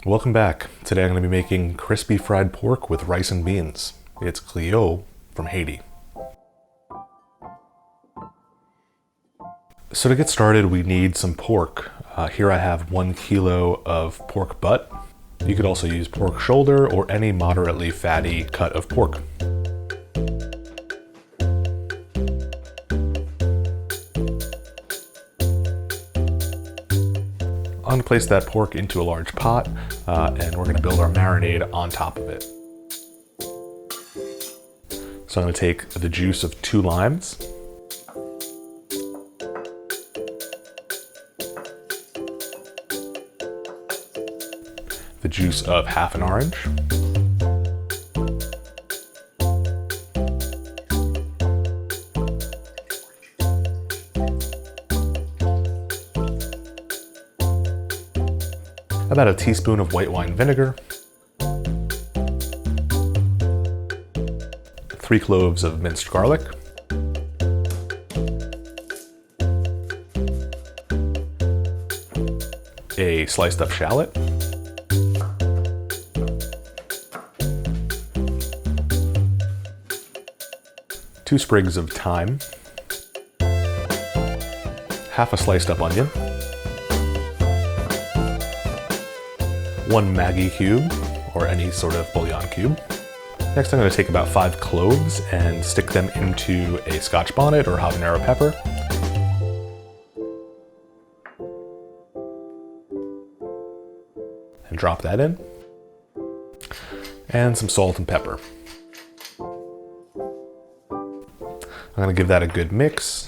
Welcome back. Today I'm going to be making crispy fried pork with rice and beans. It's Griot from Haiti. So to get started, we need some pork. Here I have 1 kilo of pork butt. You could also use pork shoulder or any moderately fatty cut of pork. I'm going to place that pork into a large pot, and we're going to build our marinade on top of it. So I'm going to take the juice of 2 limes, the juice of half an orange, about a teaspoon of white wine vinegar, 3 cloves of minced garlic, a sliced up shallot, two sprigs of thyme, half a sliced up onion, 1 Maggi Cube, or any sort of bouillon cube. Next I'm going to take about 5 cloves and stick them into a Scotch bonnet or habanero pepper. And drop that in. And some salt and pepper. I'm going to give that a good mix.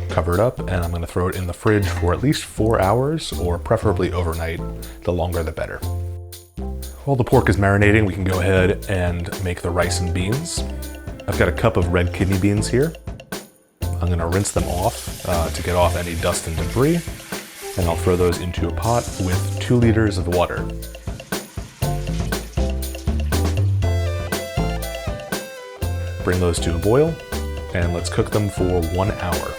Cover it up, and I'm going to throw it in the fridge for at least 4 hours, or preferably overnight. The longer the better. While the pork is marinating, we can go ahead and make the rice and beans. I've got a cup of red kidney beans here. I'm going to rinse them off to get off any dust and debris, and I'll throw those into a pot with 2 liters of water. Bring those to a boil, and let's cook them for 1 hour.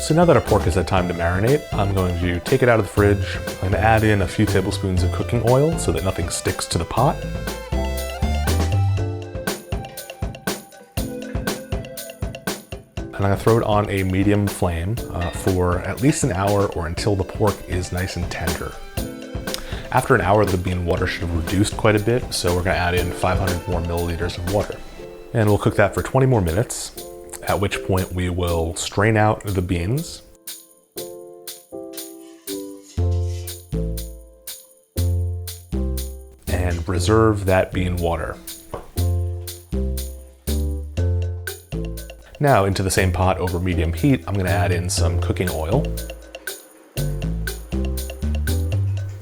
So now that our pork has had time to marinate, I'm going to take it out of the fridge. I'm going to add in a few tablespoons of cooking oil so that nothing sticks to the pot. And I'm going to throw it on a medium flame for at least an hour, or until the pork is nice and tender. After an hour, the bean water should have reduced quite a bit, so we're going to add in 500 more milliliters of water. And we'll cook that for 20 more minutes. At which point we will strain out the beans. And reserve that bean water. Now into the same pot over medium heat, I'm going to add in some cooking oil. And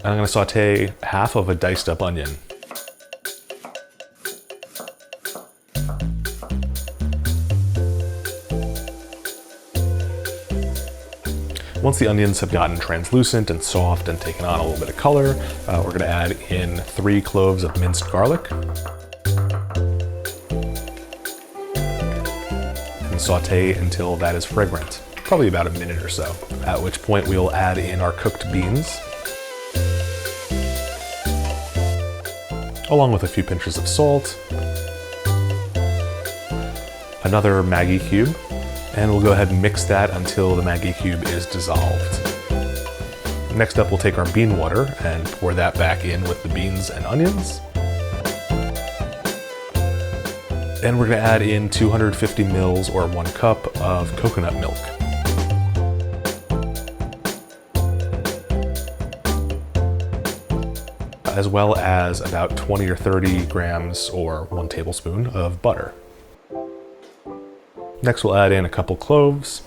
I'm going to saute half of a diced up onion. Once the onions have gotten translucent and soft and taken on a little bit of color, we're going to add in 3 cloves of minced garlic. And saute until that is fragrant, probably about a minute or so. At which point we'll add in our cooked beans, along with a few pinches of salt, another Maggi Cube, and we'll go ahead and mix that until the Maggi Cube is dissolved. Next up, we'll take our bean water and pour that back in with the beans and onions. And we're going to add in 250 mils or 1 cup of coconut milk. As well as about 20 or 30 grams or 1 tablespoon of butter. Next we'll add in a couple cloves,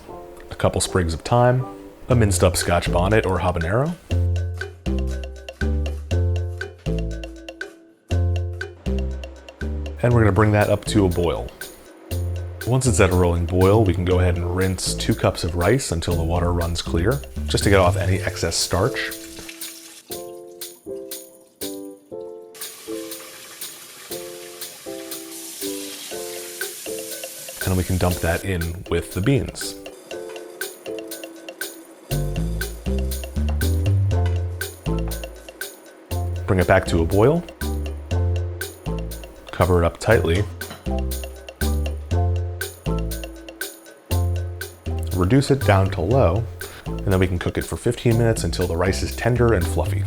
a couple sprigs of thyme, a minced up Scotch bonnet or habanero, and we're going to bring that up to a boil. Once it's at a rolling boil, we can go ahead and rinse 2 cups of rice until the water runs clear, just to get off any excess starch. And we can dump that in with the beans. Bring it back to a boil. Cover it up tightly. Reduce it down to low, and then we can cook it for 15 minutes until the rice is tender and fluffy.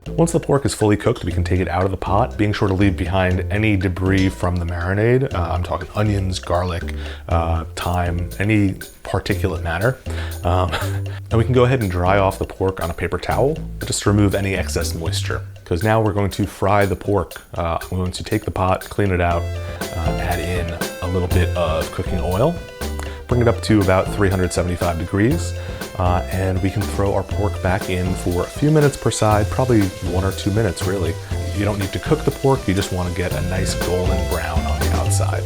Once the pork is fully cooked, we can take it out of the pot, being sure to leave behind any debris from the marinade. I'm talking onions, garlic, thyme, any particulate matter. And we can go ahead and dry off the pork on a paper towel, just to remove any excess moisture. Because now we're going to fry the pork. I'm going to take the pot, clean it out, add in a little bit of cooking oil, bring it up to about 375 degrees, and we can throw our pork back in for a few minutes per side, probably 1 or 2 minutes really. You don't need to cook the pork, you just want to get a nice golden brown on the outside.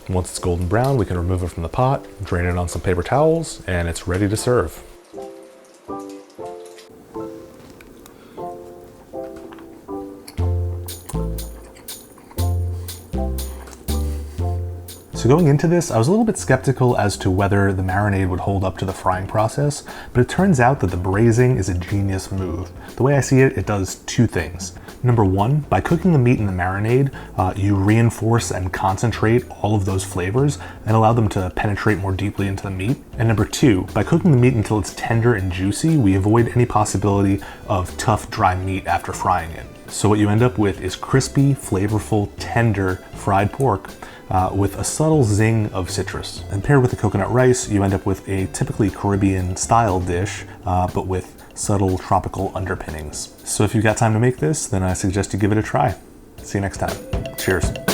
Once it's golden brown, we can remove it from the pot, drain it on some paper towels, and it's ready to serve. So going into this, I was a little bit skeptical as to whether the marinade would hold up to the frying process, but it turns out that the braising is a genius move. The way I see it, it does 2 things. Number 1, by cooking the meat in the marinade, you reinforce and concentrate all of those flavors and allow them to penetrate more deeply into the meat. And number 2, by cooking the meat until it's tender and juicy, we avoid any possibility of tough, dry meat after frying it. So what you end up with is crispy, flavorful, tender fried pork with a subtle zing of citrus. And paired with the coconut rice, you end up with a typically Caribbean style dish, but with subtle tropical underpinnings. So if you've got time to make this, then I suggest you give it a try. See you next time. Cheers.